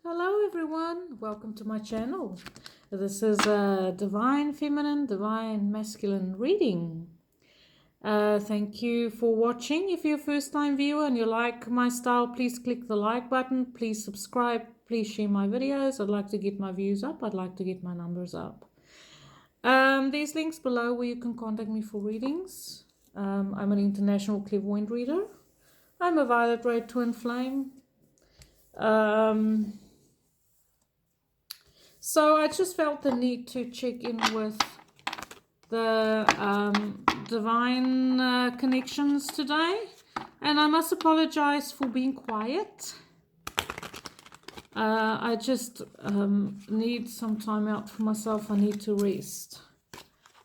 Hello everyone, welcome to my channel. This is a Divine Feminine, Divine Masculine reading. Thank you for watching. If you're a first time viewer and you like my style, please click the like button. Please subscribe. Please share my videos. I'd like to get my views up. I'd like to get my numbers up. There's links below where you can contact me for readings. I'm an international clairvoyant reader. I'm a violet red twin flame. So I just felt the need to check in with the divine connections today. And I must apologize for being quiet. I just need some time out for myself. I need to rest.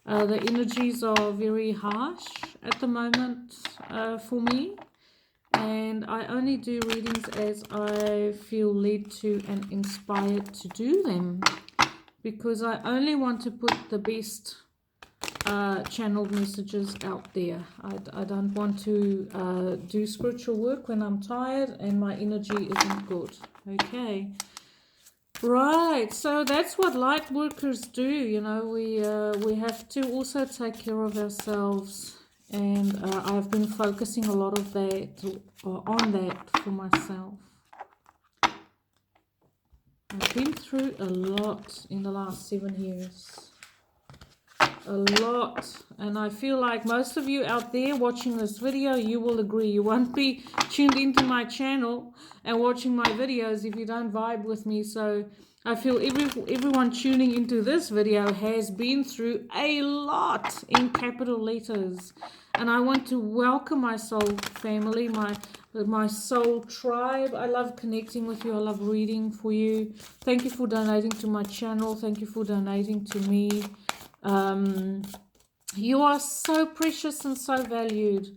The energies are very harsh at the moment for me. And I only do readings as I feel led to and inspired to do them, because I only want to put the best channeled messages out there. I don't want to do spiritual work when I'm tired and my energy isn't good. Okay. Right, so that's what light workers do. You know, we have to also take care of ourselves. And I've been focusing a lot of that on that for myself. I've been through a lot in the last 7 years. A lot. And I feel like most of you out there watching this video, you will agree. You won't be tuned into my channel and watching my videos if you don't vibe with me. So I feel everyone tuning into this video has been through a lot in capital letters. And I want to welcome my soul family, my soul tribe. I love connecting with you. I love reading for you. Thank you for donating to my channel. Thank you for donating to me. You are so precious and so valued.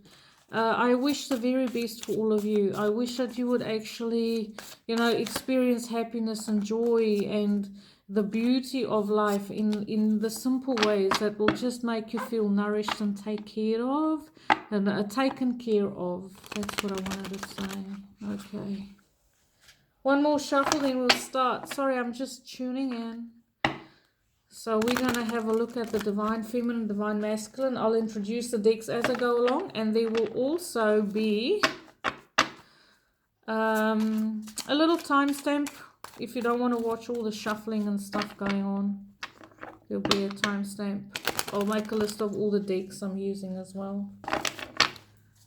I wish the very best for all of you. I wish that you would actually, you know, experience happiness and joy and the beauty of life in the simple ways that will just make you feel nourished and taken care of. Taken care of. That's what I wanted to say. Okay. One more shuffle, then we'll start. Sorry, I'm just tuning in. So we're going to have a look at the Divine Feminine, Divine Masculine. I'll introduce the decks as I go along. And there will also be a little timestamp. If you don't want to watch all the shuffling and stuff going on, there'll be a timestamp. I'll make a list of all the decks I'm using as well.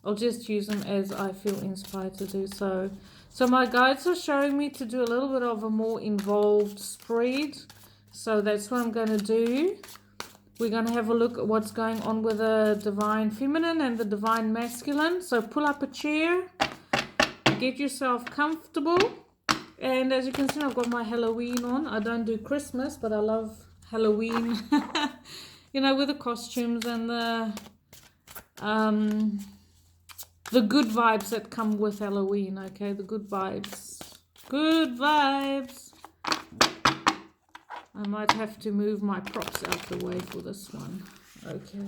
I'll just use them as I feel inspired to do so. So my guides are showing me to do a little bit of a more involved spread. So that's what I'm going to do. We're going to have a look at what's going on with the Divine Feminine and the Divine Masculine. So pull up a chair. Get yourself comfortable. And as you can see, I've got my Halloween on. I don't do Christmas, but I love Halloween. You know, with the costumes and the good vibes that come with Halloween. Okay, the good vibes. Good vibes. I might have to move my props out the way for this one. Okay.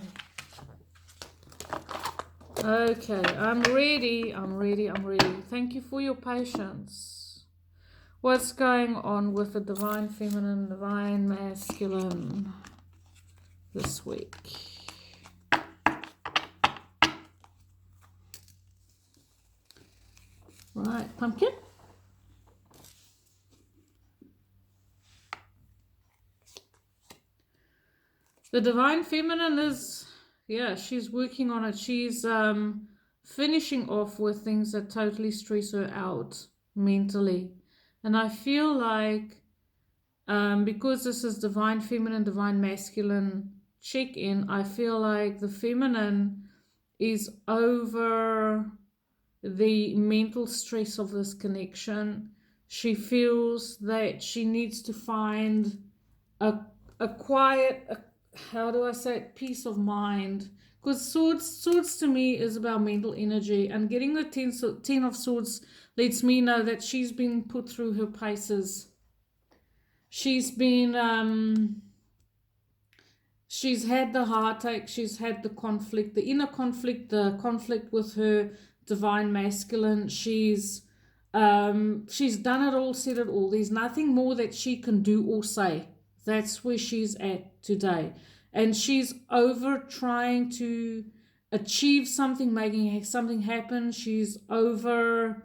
Okay, I'm ready. I'm ready. I'm ready. Thank you for your patience. What's going on with the Divine Feminine, Divine Masculine this week? Right, pumpkin. The Divine Feminine is, yeah, she's working on it. She's finishing off with things that totally stress her out mentally. And I feel like because this is Divine Feminine, Divine Masculine check-in, I feel like the feminine is over the mental stress of this connection. She feels that she needs to find a quiet, how do I say it, peace of mind. Because swords to me is about mental energy, and getting the 10 of swords lets me know that she's been put through her paces. She's been she's had the heartache, she's had the conflict, the inner conflict, the conflict with her Divine Masculine. She's She's done it all, said it all. There's nothing more that she can do or say. That's where she's at today. And she's over trying to achieve something, making something happen. She's over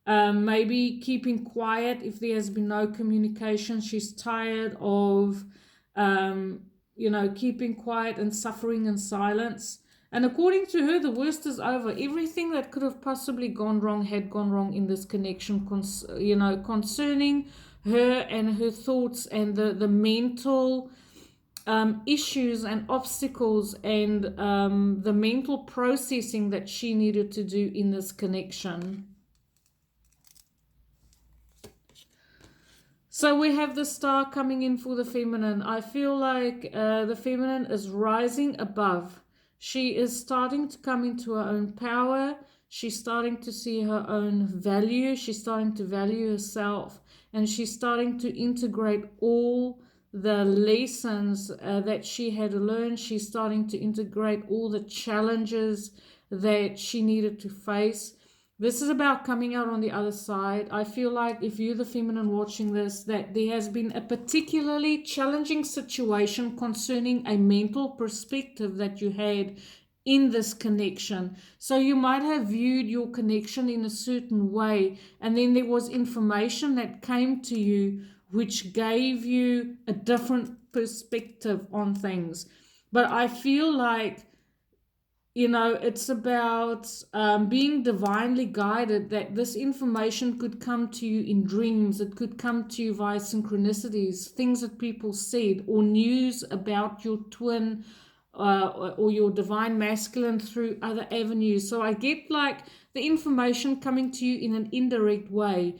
maybe keeping quiet if there has been no communication. She's tired of, keeping quiet and suffering in silence. And according to her, the worst is over. Everything that could have possibly gone wrong had gone wrong in this connection, concerning her and her thoughts and the mental issues and obstacles and the mental processing that she needed to do in this connection. So we have the star coming in for the feminine. I feel like the feminine is rising above. She is starting to come into her own power. She's starting to see her own value. She's starting to value herself. And she's starting to integrate all the lessons that she had learned. She's starting to integrate all the challenges that she needed to face. This is about coming out on the other side. I feel like if you're the feminine watching this, that there has been a particularly challenging situation concerning a mental perspective that you had in this connection. So you might have viewed your connection in a certain way, and then there was information that came to you which gave you a different perspective on things. But I feel like it's about being divinely guided, that this information could come to you in dreams. It could come to you via synchronicities, things that people said, or news about your twin or your divine masculine through other avenues. So I get like the information coming to you in an indirect way,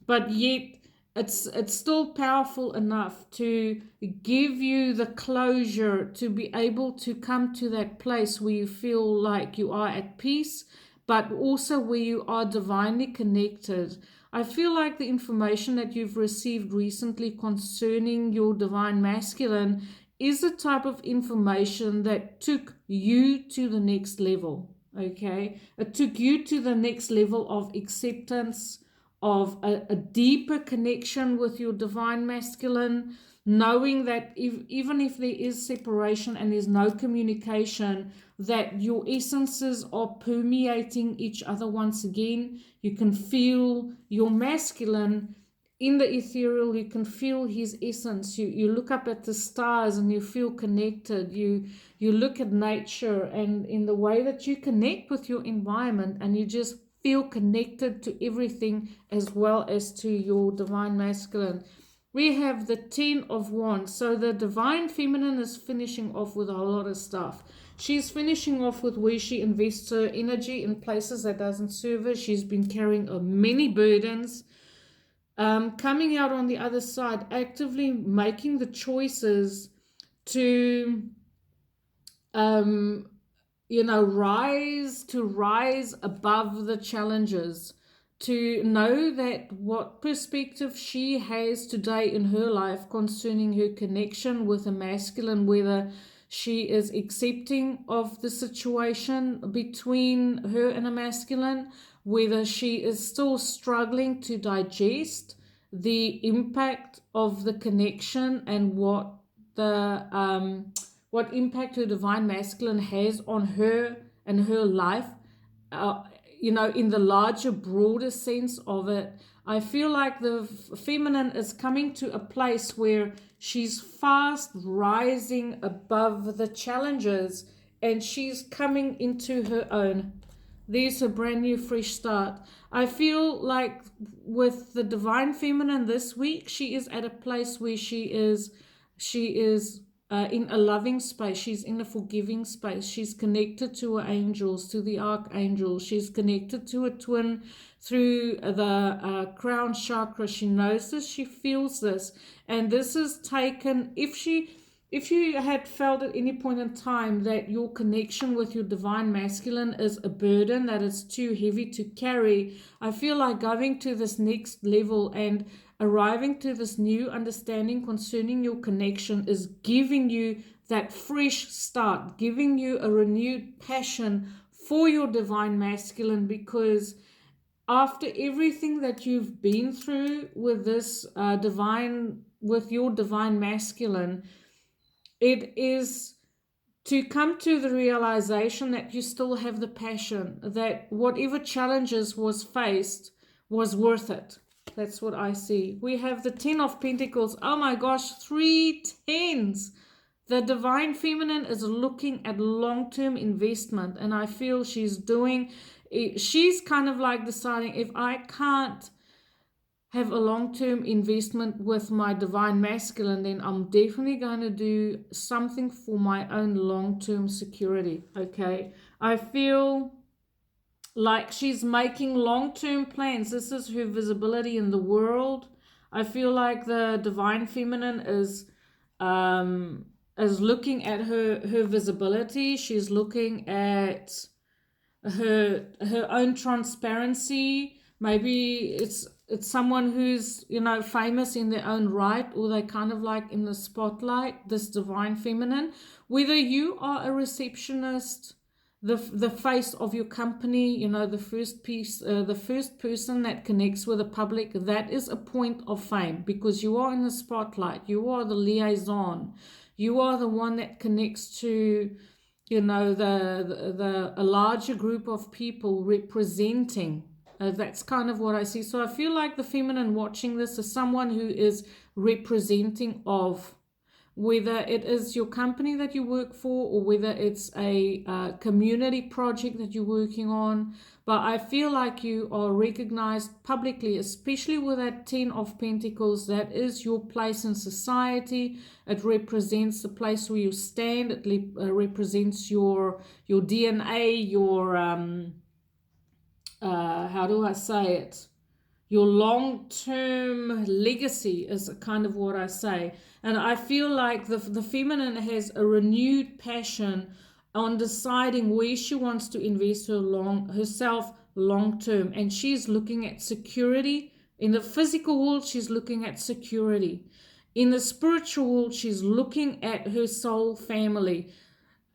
but yet it's still powerful enough to give you the closure to be able to come to that place where you feel like you are at peace, but also where you are divinely connected. I feel like the information that you've received recently concerning your divine masculine is the type of information that took you to the next level, okay? It took you to the next level of acceptance, of a deeper connection with your divine masculine, knowing that even if there is separation and there's no communication, that your essences are permeating each other once again. You can feel your masculine in the ethereal. You can feel his essence. You look up at the stars and you feel connected. You look at nature, and in the way that you connect with your environment, and you just feel connected to everything as well as to your divine masculine. We have the 10 of Wands. So the divine feminine is finishing off with a whole lot of stuff. She's finishing off with where she invests her energy in places that doesn't serve her. She's been carrying many burdens. Coming out on the other side, actively making the choices to rise above the challenges, to know that what perspective she has today in her life concerning her connection with a masculine, whether she is accepting of the situation between her and a masculine, whether she is still struggling to digest the impact of the connection and what impact her divine masculine has on her and her life, in the larger, broader sense of it. I feel like the feminine is coming to a place where she's fast rising above the challenges and she's coming into her own. There's a brand new, fresh start. I feel like with the divine feminine this week, she is at a place where she is in a loving space. She's in a forgiving space. She's connected to her angels, to the archangels. She's connected to a twin through the crown chakra. She knows this. She feels this. And this is taken, if you had felt at any point in time that your connection with your divine masculine is a burden, that it's too heavy to carry, I feel like going to this next level and arriving to this new understanding concerning your connection is giving you that fresh start, giving you a renewed passion for your divine masculine, because after everything that you've been through with this with your divine masculine, it is to come to the realization that you still have the passion, that whatever challenges was faced was worth it. That's what I see. We have the 10 of Pentacles. Oh my gosh, 3 tens. The divine feminine is looking at long-term investment, and I feel she's kind of like deciding, if I can't have a long-term investment with my divine masculine, then I'm definitely going to do something for my own long-term security. Okay, I feel like she's making long-term plans. This is her visibility in the world. I feel like the divine feminine is looking at her visibility. She's looking at her own transparency. Maybe it's someone who's, you know, famous in their own right, or they kind of like in the spotlight, this divine feminine. Whether you are a receptionist, the face of your company, you know, the first person that connects with the public, that is a point of fame, because you are in the spotlight, you are the liaison, you are the one that connects to, you know, a larger group of people representing. That's kind of what I see. So I feel like the feminine watching this is someone who is representing of, whether it is your company that you work for, or whether it's a community project that you're working on. But I feel like you are recognized publicly, especially with that 10 of Pentacles. That is your place in society. It represents the place where you stand. It represents your DNA, your, how do I say it? Your long-term legacy is kind of what I say. And I feel like the feminine has a renewed passion on deciding where she wants to invest herself long-term. And she's looking at security. In the physical world, she's looking at security. In the spiritual world, she's looking at her soul family.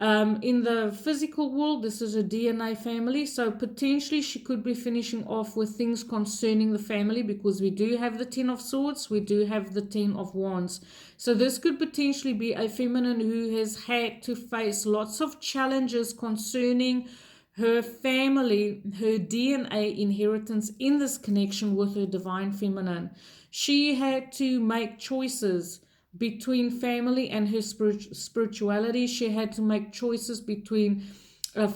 In the physical world, this is a DNA family, so potentially she could be finishing off with things concerning the family, because we do have the 10 of Swords, we do have the 10 of Wands. So this could potentially be a feminine who has had to face lots of challenges concerning her family, her DNA inheritance in this connection with her divine feminine. She had to make choices between family and her spirituality. She had to make choices between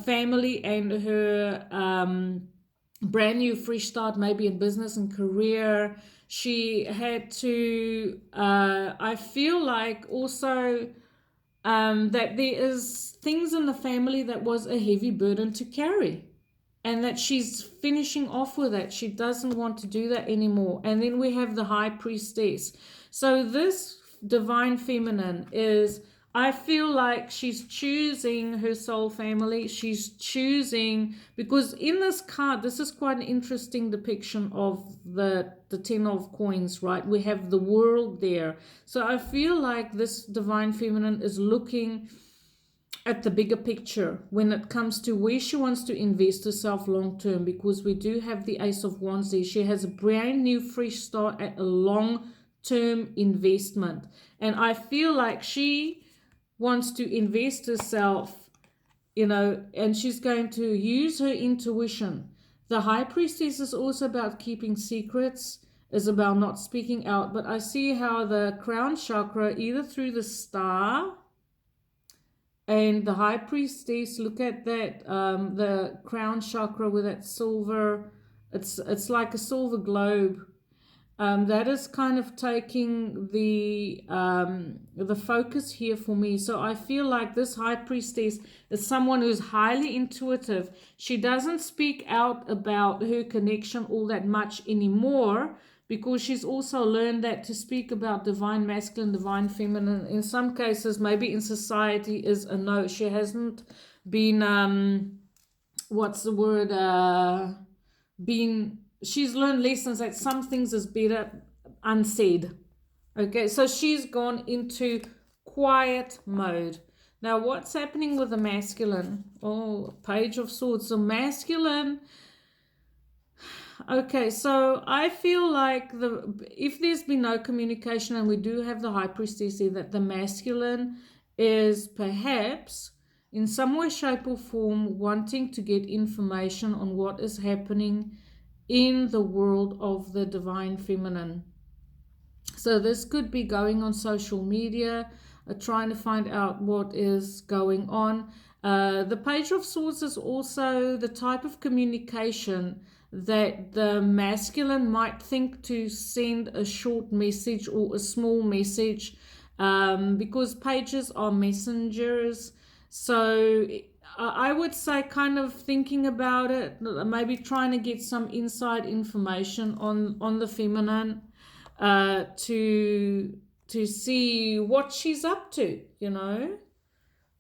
family and her brand new fresh start, maybe in business and career. She had to, I feel like also that there is things in the family that was a heavy burden to carry, and that she's finishing off with that. She doesn't want to do that anymore. And then we have the High Priestess. So this divine feminine is, I feel like she's choosing her soul family. She's choosing, because in this card, this is quite an interesting depiction of the 10 of coins, right? We have the world there. So I feel like this divine feminine is looking at the bigger picture when it comes to where she wants to invest herself long term, because we do have the Ace of Wands there. She has a brand new fresh start at a long term investment, and I feel like she wants to invest herself, you know, and she's going to use her intuition. The High Priestess is also about keeping secrets, is about not speaking out, but I see how the crown chakra, either through the star and the High Priestess, look at that, the crown chakra with that silver, it's like a silver globe. That is kind of taking the focus here for me. So I feel like this High Priestess is someone who's highly intuitive. She doesn't speak out about her connection all that much anymore, because she's also learned that to speak about divine masculine, divine feminine, in some cases, maybe in society, is a no. She hasn't been, what's the word, she's learned lessons that some things is better unsaid. Okay, so she's gone into quiet mode. Now, what's happening with the masculine? Oh, Page of Swords. So masculine, Okay, so I feel like if there's been no communication and we do have the High Priestess here, that the masculine is perhaps in some way, shape or form wanting to get information on what is happening in the world of the divine feminine. So this could be going on social media, trying to find out what is going on. The Page of Swords is also the type of communication that the masculine might think to send a short message or a small message, because pages are messengers. So I would say, kind of thinking about it, maybe trying to get some inside information on the feminine, to see what she's up to, you know.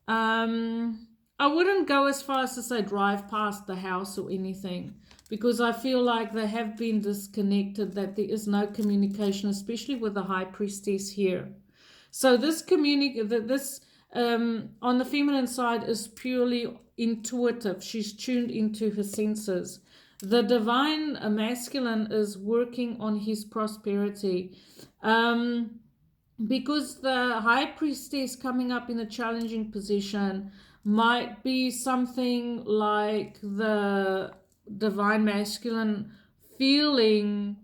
I wouldn't go as far as to say drive past the house or anything, because I feel like they have been disconnected, that there is no communication, especially with the High Priestess here. So this on the feminine side is purely intuitive. She's tuned into her senses. The divine masculine is working on his prosperity. Because the High Priestess coming up in a challenging position might be something like the divine masculine feeling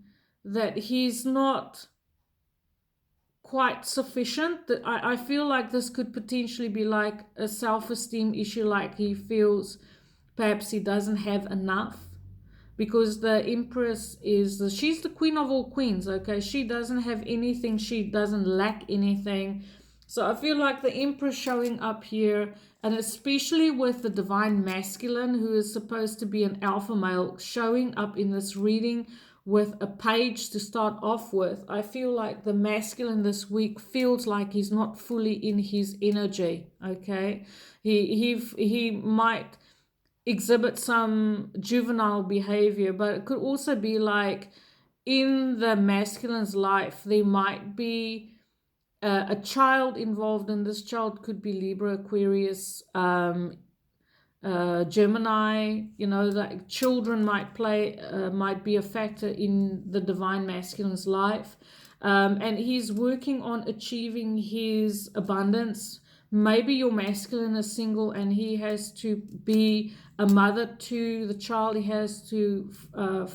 that he's not quite sufficient. I feel like this could potentially be like a self-esteem issue, like he feels perhaps he doesn't have enough, because the Empress she's the queen of all queens, okay? She doesn't have anything, she doesn't lack anything. So I feel like the Empress showing up here, and especially with the divine masculine, who is supposed to be an alpha male, showing up in this reading with a page to start off with, I feel like the masculine this week feels like he's not fully in his energy, okay? He might exhibit some juvenile behavior, but it could also be like in the masculine's life there might be a child involved, and this child could be Libra, Aquarius, Gemini. You know, that children might be a factor in the divine masculine's life, and he's working on achieving his abundance. Maybe your masculine is single and he has to be a mother to the child. He has to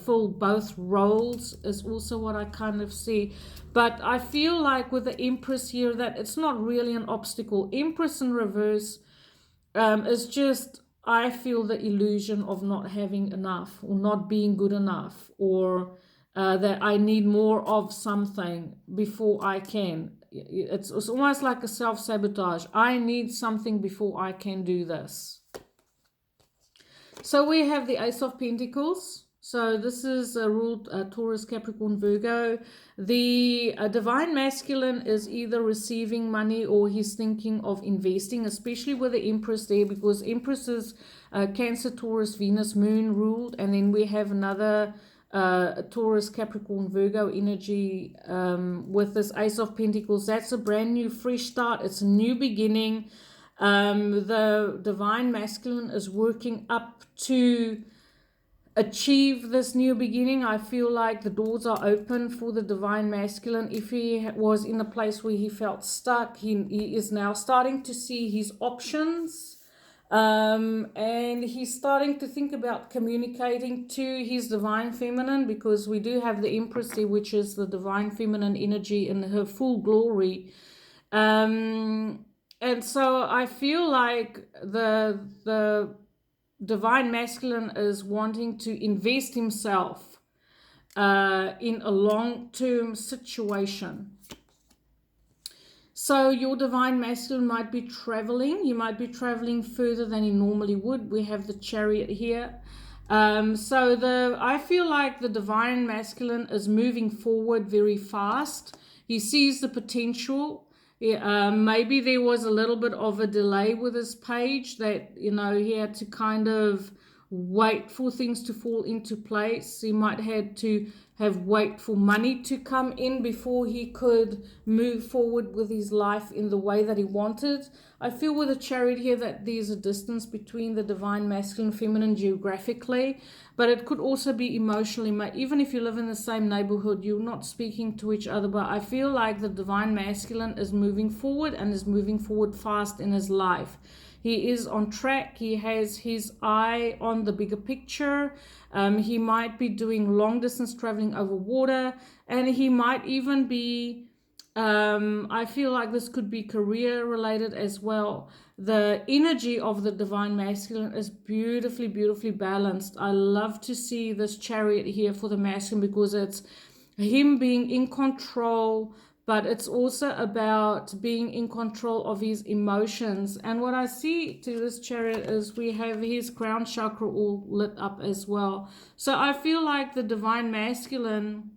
fill both roles, is also what I kind of see. But I feel like with the Empress here that it's not really an obstacle. Empress in reverse is just, I feel, the illusion of not having enough or not being good enough, or that I need more of something before I can. It's almost like a self-sabotage. I need something before I can do this. So we have the Ace of Pentacles. So this is ruled Taurus, Capricorn, Virgo. The divine masculine is either receiving money or he's thinking of investing, especially with the Empress there, because Empress is Cancer, Taurus, Venus, Moon ruled. And then we have another Taurus, Capricorn, Virgo energy with this Ace of Pentacles. That's a brand new, fresh start. It's a new beginning. The divine masculine is working up to achieve this new beginning. I feel like the doors are open for the divine masculine. If he was in a place where he felt stuck, he is now starting to see his options. And he's starting to think about communicating to his divine feminine, because we do have the Empress here, which is the divine feminine energy in her full glory. And so I feel like the divine masculine is wanting to invest himself in a long-term situation. So your divine masculine might be traveling. You might be traveling further than he normally would. We have the Chariot here. I feel like the divine masculine is moving forward very fast. He sees the potential. Maybe there was a little bit of a delay with his page, that, you know, he had to kind of wait for things to fall into place. He might had to wait for money to come in before he could move forward with his life in the way that he wanted. I feel with the Chariot here that there's a distance between the divine masculine and feminine geographically, but it could also be emotionally. Even if you live in the same neighborhood, you're not speaking to each other, but I feel like the divine masculine is moving forward and is moving forward fast in his life. He is on track. He has his eye on the bigger picture. He might be doing long distance traveling over water, and he might even be, I feel like this could be career related as well. The energy of the divine masculine is beautifully, beautifully balanced. I love to see this chariot here for the masculine because it's him being in control, but it's also about being in control of his emotions. And what I see to this chariot is we have his crown chakra all lit up as well. So I feel like the divine masculine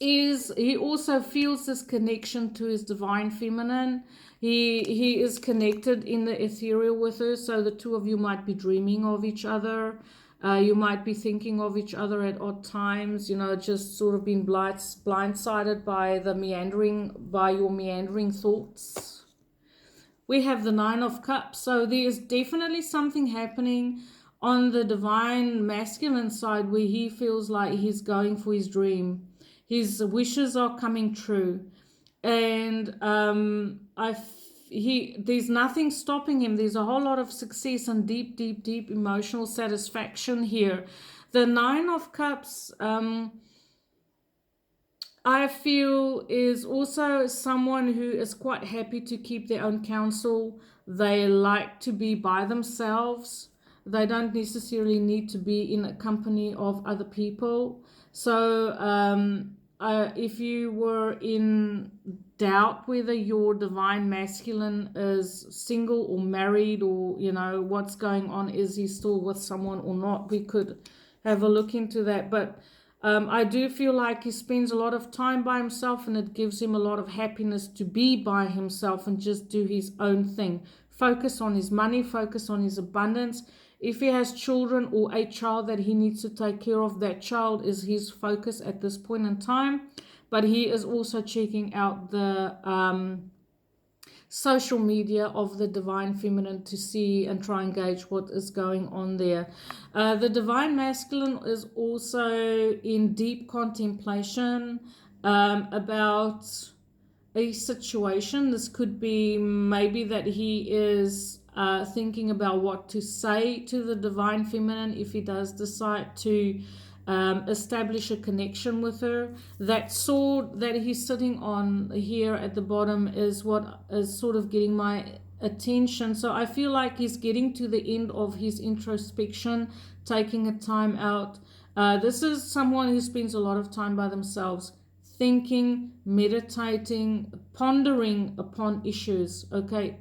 he also feels this connection to his divine feminine. He is connected in the ethereal with her, so the two of you might be dreaming of each other. You might be thinking of each other at odd times, just sort of being blindsided by your meandering thoughts. We have the Nine of Cups, so there's definitely something happening on the divine masculine side where he feels like he's going for his dream. His wishes are coming true, and there's nothing stopping him. There's a whole lot of success and deep, deep, deep emotional satisfaction here. The Nine of Cups, I feel, is also someone who is quite happy to keep their own counsel. They like to be by themselves. They don't necessarily need to be in a company of other people. So if you were in doubt whether your divine masculine is single or married, or what's going on, is he still with someone or not, we could have a look into that. But I do feel like he spends a lot of time by himself, and it gives him a lot of happiness to be by himself and just do his own thing. Focus on his money, focus on his abundance. If he has children or a child that he needs to take care of, that child is his focus at this point in time. But he is also checking out the social media of the divine feminine to see and try and gauge what is going on there. The divine masculine is also in deep contemplation about a situation. This could be maybe that he is thinking about what to say to the divine feminine if he does decide to establish a connection with her. That sword that he's sitting on here at the bottom is what is sort of getting my attention. So I feel like he's getting to the end of his introspection, taking a time out. This is someone who spends a lot of time by themselves, thinking, meditating, pondering upon issues,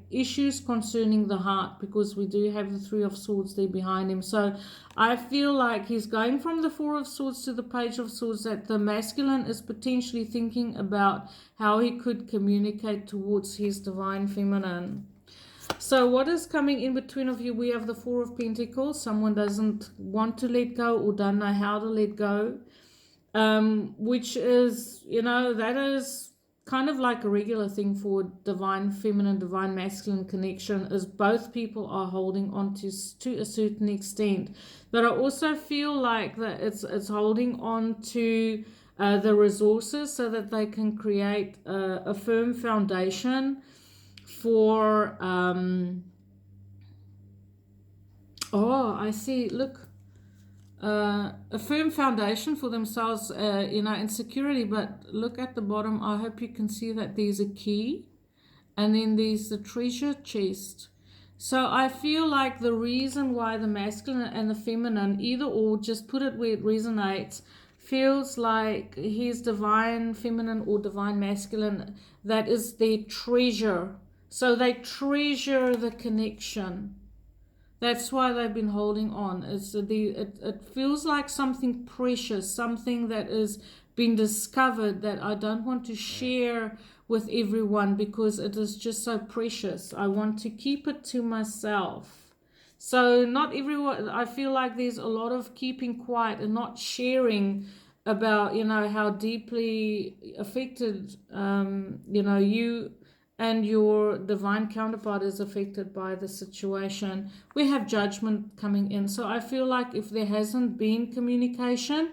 issues concerning the heart, because we do have the Three of Swords there behind him. So I feel like he's going from the Four of Swords to the Page of Swords, that the masculine is potentially thinking about how he could communicate towards his divine feminine. So what is coming in between of you? We have the Four of Pentacles. Someone doesn't want to let go or don't know how to let go. Which is, that is kind of like a regular thing for divine feminine, divine masculine connection, is both people are holding on to a certain extent. But I also feel like that it's holding on to the resources so that they can create a firm foundation for I see, look, a firm foundation for themselves, in security. But look at the bottom. I hope you can see that there's a key, and then there's the treasure chest. So I feel like the reason why the masculine and the feminine, either or, just put it where it resonates, feels like his divine feminine or divine masculine, that is their treasure. So they treasure the connection. That's why they've been holding on. It feels like something precious, something that is been discovered that I don't want to share with everyone because it is just so precious. I want to keep it to myself. So not everyone, I feel like there's a lot of keeping quiet and not sharing about, how deeply affected, you and your divine counterpart is affected by the situation. We have judgment coming in. So I feel like if there hasn't been communication,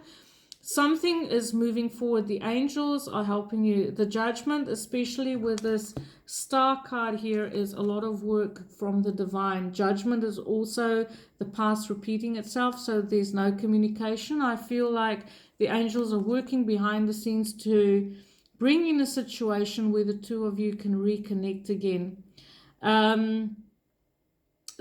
something is moving forward. The angels are helping you. The judgment, especially with this star card here, is a lot of work from the divine. Judgment is also the past repeating itself, so there's no communication. I feel like the angels are working behind the scenes to bring in a situation where the two of you can reconnect again.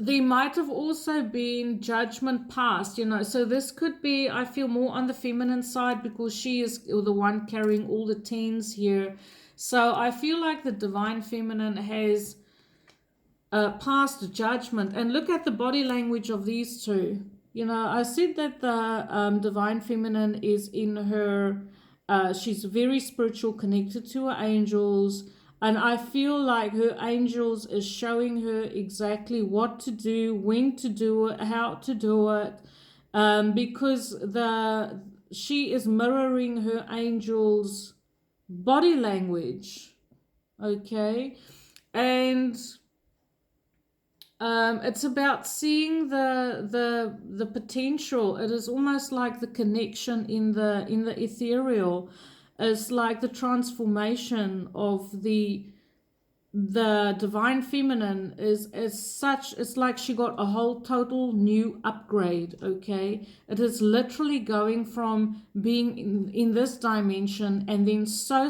There might have also been judgment passed, so this could be, I feel, more on the feminine side because she is the one carrying all the tens here. So I feel like the divine feminine has passed judgment. And look at the body language of these two. I said that the divine feminine is in her, she's very spiritual, connected to her angels. And I feel like her angels is showing her exactly what to do, when to do it, how to do it, because she is mirroring her angels' body language, okay? And it's about seeing the potential. It is almost like the connection in the ethereal. It's like the transformation of the divine feminine is as such. It's like she got a whole total new upgrade, okay? It is literally going from being in this dimension and then so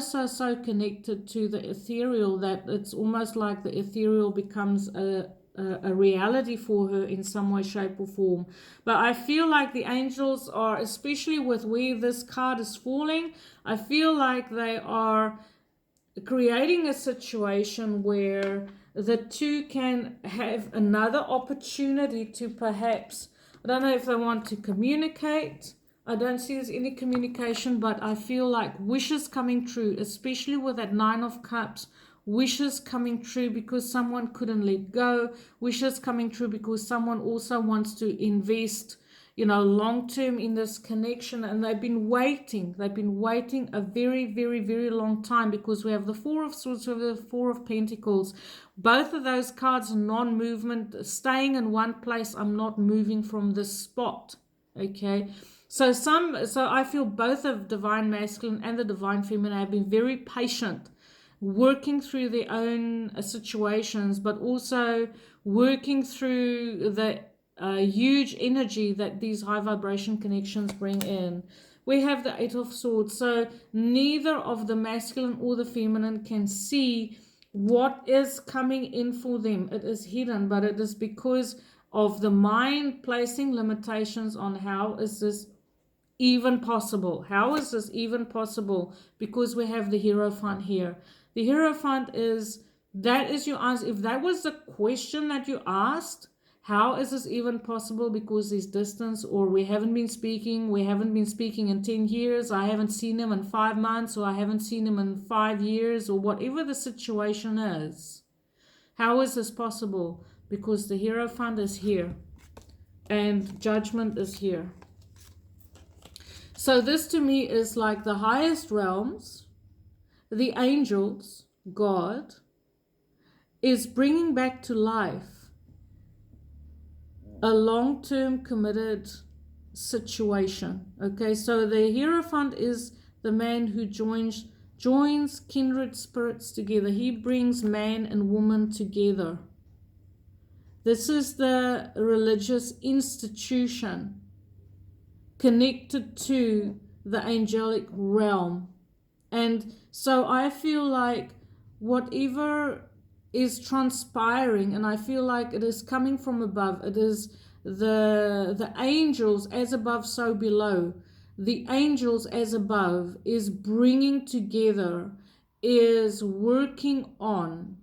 connected to the ethereal that it's almost like the ethereal becomes a reality for her in some way, shape or form. But I feel like the angels are, especially with where this card is falling, I feel like they are creating a situation where the two can have another opportunity to perhaps, I don't know if they want to communicate. I don't see there's any communication, but I feel like wishes coming true, especially with that Nine of Cups. Wishes coming true because someone couldn't let go. Wishes coming true because someone also wants to invest, long term in this connection, and they've been waiting a very long time, because we have the Four of Swords, we have the Four of Pentacles. Both of those cards are non-movement, staying in one place. I'm not moving from this spot, okay? So I feel both of divine masculine and the divine feminine have been very patient, working through their own situations, but also working through the huge energy that these high vibration connections bring in. We have the Eight of Swords, so neither of the masculine or the feminine can see what is coming in for them. It is hidden, but it is because of the mind placing limitations on how is this even possible. How is this even possible? Because we have the Hierophant here. The Hierophant is, that is your answer. If that was the question that you asked, how is this even possible? Because there's distance, or we haven't been speaking in 10 years, I haven't seen him in 5 months, or I haven't seen him in 5 years, or whatever the situation is. How is this possible? Because the Hierophant is here and judgment is here. So this to me is like the highest realms, the angels, God, is bringing back to life a long-term committed situation. Okay, so the Hierophant is the man who joins kindred spirits together. He brings man and woman together. This is the religious institution connected to the angelic realm. And so I feel like whatever is transpiring, and I feel like it is coming from above, it is the angels as above so below. The angels as above is bringing together, is working on,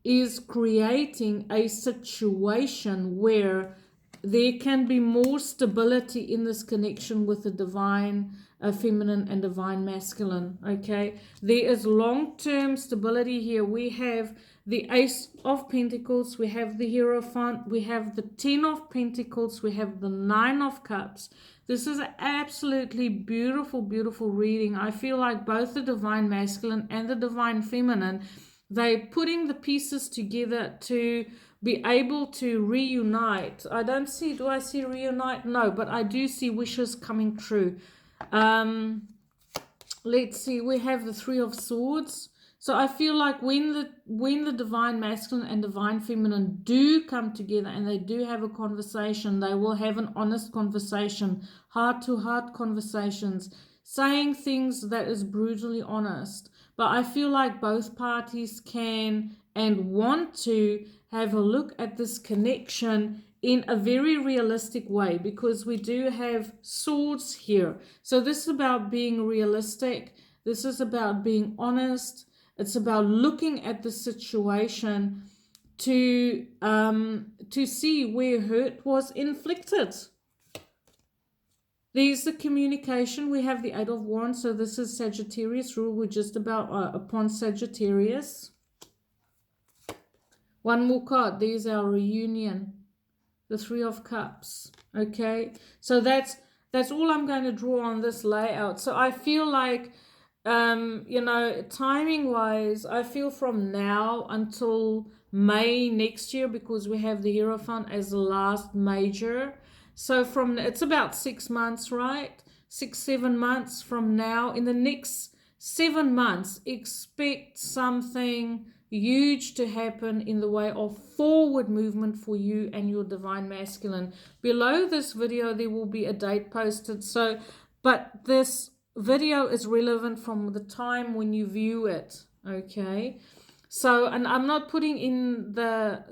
is creating a situation where there can be more stability in this connection with the divine feminine and divine masculine. Okay, there is long-term stability here. We have the Ace of Pentacles, we have the Hierophant, we have the 10 of Pentacles, we have the 9 of Cups. This is an absolutely beautiful reading. I feel like both the divine masculine and the divine feminine, They're putting the pieces together to be able to reunite. I don't see, do I see reunite? No, but I do see wishes coming true. Let's see, we have the Three of Swords. So I feel like when the divine masculine and divine feminine do come together and they do have a conversation, they will have an honest conversation, heart-to-heart conversations, saying things that is brutally honest. But I feel like both parties can and want to have a look at this connection in a very realistic way, because we do have swords here. So this is about being realistic. This is about being honest. It's about looking at the situation to see where hurt was inflicted. There's the communication. We have the Eight of Wands. So this is Sagittarius rule. We're just about upon Sagittarius. One more card. There's our reunion. The Three of Cups. Okay. So that's all I'm going to draw on this layout. So I feel like, you know, timing wise, I feel from now until May next year, because we have the Hierophant as the last major. So it's about 6 months, right? 6-7 months from now. In the next 7 months, expect something huge to happen in the way of forward movement for you and your divine masculine. Below this video, there will be a date posted. So, but this video is relevant from the time when you view it. Okay. So, and I'm not putting in the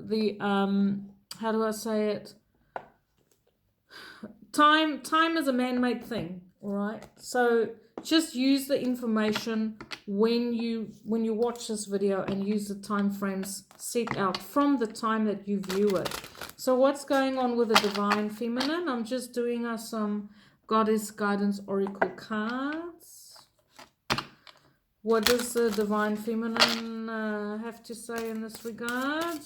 how do I say it? Time is a man-made thing, all right? So just use the information when you watch this video, and use the time frames set out from the time that you view it. So what's going on with the divine feminine? I'm just doing us some Goddess Guidance Oracle cards. What does the divine feminine have to say in this regard?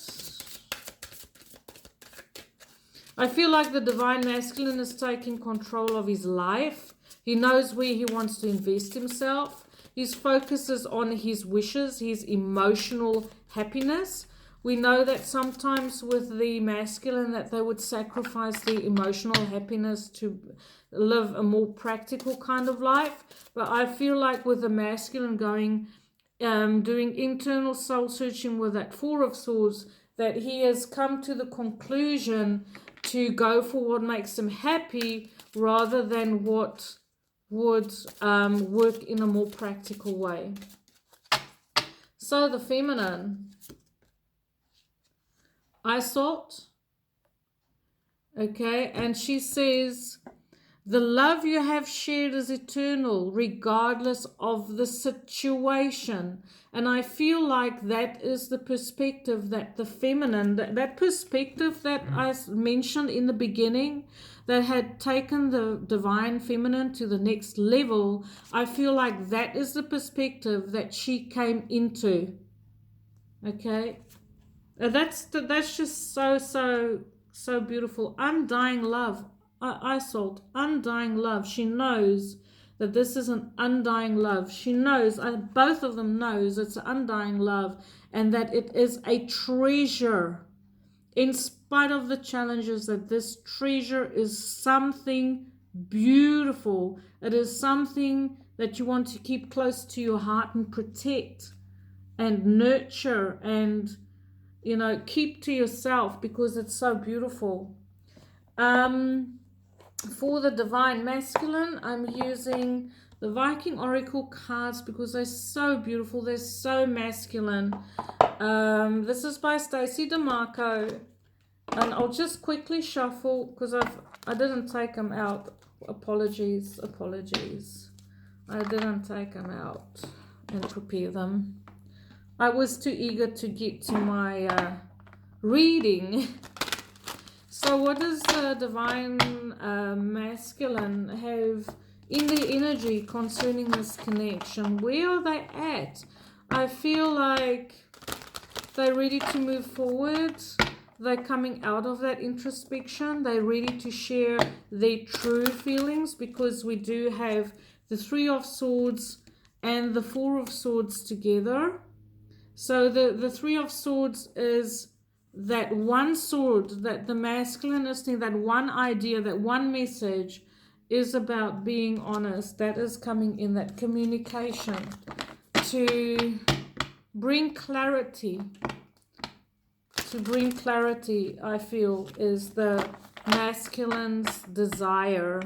I feel like the divine masculine is taking control of his life. He knows where he wants to invest himself. His focus is on his wishes, his emotional happiness. We know that sometimes with the masculine that they would sacrifice their emotional happiness to live a more practical kind of life. But I feel like with the masculine going, doing internal soul searching with that Four of Swords, that he has come to the conclusion to go for what makes him happy rather than what would work in a more practical way. So the feminine, I thought, okay, and she says, the love you have shared is eternal, regardless of the situation. And I feel like that is the perspective that the feminine, that perspective that I mentioned in the beginning, that had taken the divine feminine to the next level. I feel like that is the perspective that she came into. Okay, that's just so beautiful. Undying love. I thought undying love. She knows that this is an undying love. She knows, both of them knows it's an undying love, and that it is a treasure. In spite of the challenges, that this treasure is something beautiful. It is something that you want to keep close to your heart and protect and nurture and, you know, keep to yourself, because it's so beautiful. For the divine masculine, I'm using the Viking Oracle cards because they're so beautiful. They're so masculine. This is by Stacey Demarco. And I'll just quickly shuffle because I didn't take them out. Apologies. I didn't take them out and prepare them. I was too eager to get to my reading. So what does the divine masculine have in their energy concerning this connection? Where are they at? I feel like they're ready to move forward. They're coming out of that introspection. They're ready to share their true feelings, because we do have the Three of Swords and the Four of Swords together. So the Three of Swords is that one sword, that the masculine is saying, that one idea, that one message is about being honest. That is coming in, that communication to bring clarity. To bring clarity, I feel, is the masculine's desire.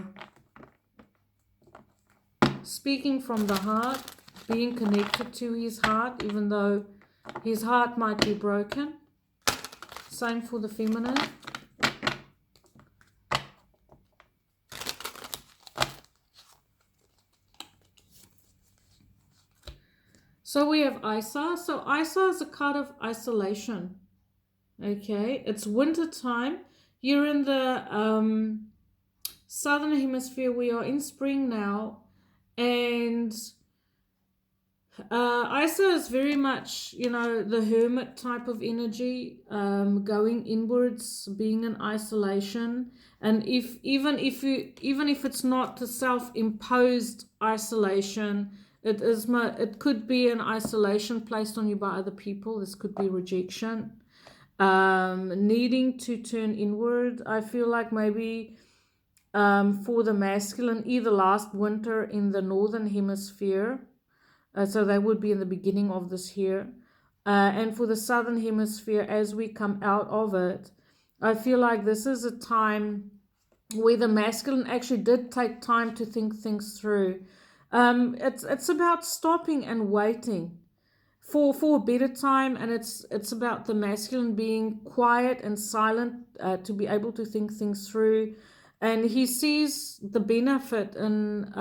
Speaking from the heart, being connected to his heart, even though his heart might be broken. Same for the feminine. So we have Isa. So Isa is a card of isolation. Okay, it's winter time. You're in the southern hemisphere. We are in spring now, and Isa is very much, you know, the hermit type of energy, going inwards, being in isolation. And even if it's not the self-imposed isolation, it could be an isolation placed on you by other people. This could be rejection. Needing to turn inward. I feel like maybe for the masculine, either last winter in the northern hemisphere, so that would be in the beginning of this year, and for the southern hemisphere, as we come out of it, I feel like this is a time where the masculine actually did take time to think things through. It's about stopping and waiting for a better time, and it's about the masculine being quiet and silent, to be able to think things through, and he sees the benefit in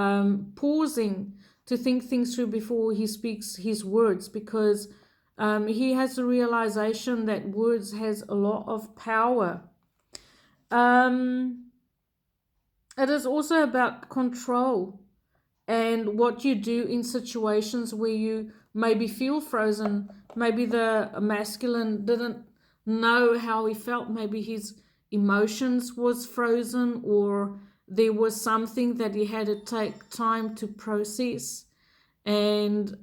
pausing to think things through before he speaks his words, because he has a realization that words has a lot of power. It is also about control and what you do in situations where you maybe feel frozen. Maybe the masculine didn't know how he felt. Maybe his emotions was frozen, or there was something that he had to take time to process. And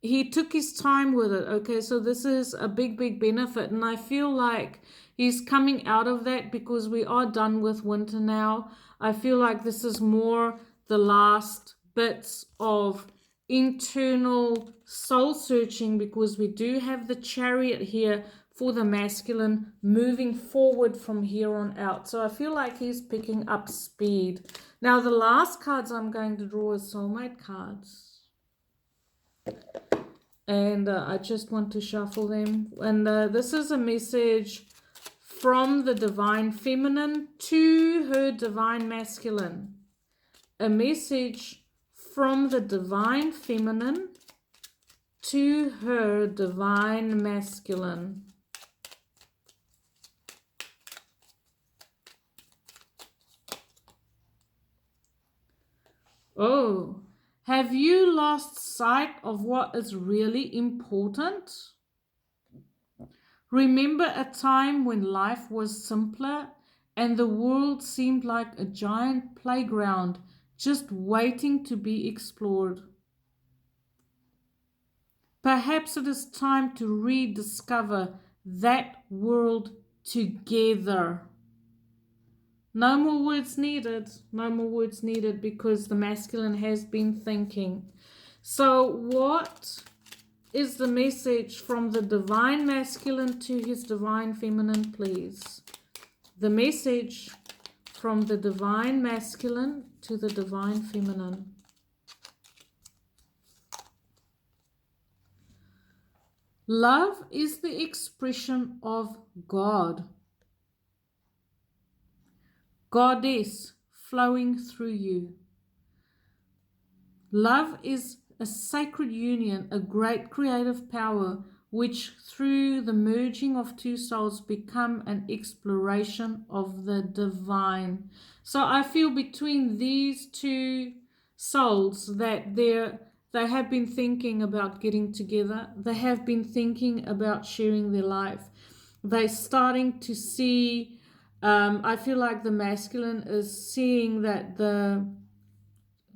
he took his time with it. Okay, so this is a big benefit. And I feel like he's coming out of that, because we are done with winter now. I feel like this is more the last bits of internal soul searching, because we do have the Chariot here for the masculine moving forward from here on out. So I feel like he's picking up speed. Now the last cards I'm going to draw is soulmate cards. And I just want to shuffle them. And this is a message from the divine feminine to her divine masculine. A message from the divine feminine to her divine masculine. Oh, have you lost sight of what is really important? Remember a time when life was simpler and the world seemed like a giant playground just waiting to be explored. Perhaps it is time to rediscover that world together. No more words needed. No more words needed, because the masculine has been thinking. So what is the message from the divine masculine to his divine feminine, please? The message from the divine masculine to the divine feminine. Love is the expression of God. Goddess flowing through you. Love is a sacred union, a great creative power, which through the merging of two souls become an exploration of the divine. So I feel between these two souls that they have been thinking about getting together. They have been thinking about sharing their life. They're starting to see, I feel like the masculine is seeing that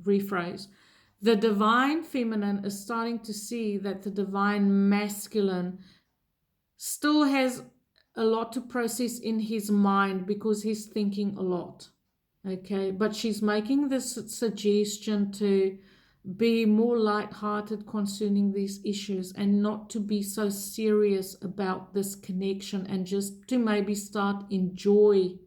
rephrase. The divine feminine is starting to see that the divine masculine still has a lot to process in his mind because he's thinking a lot. Okay, but she's making this suggestion to be more light-hearted concerning these issues and not to be so serious about this connection, and just to maybe start enjoy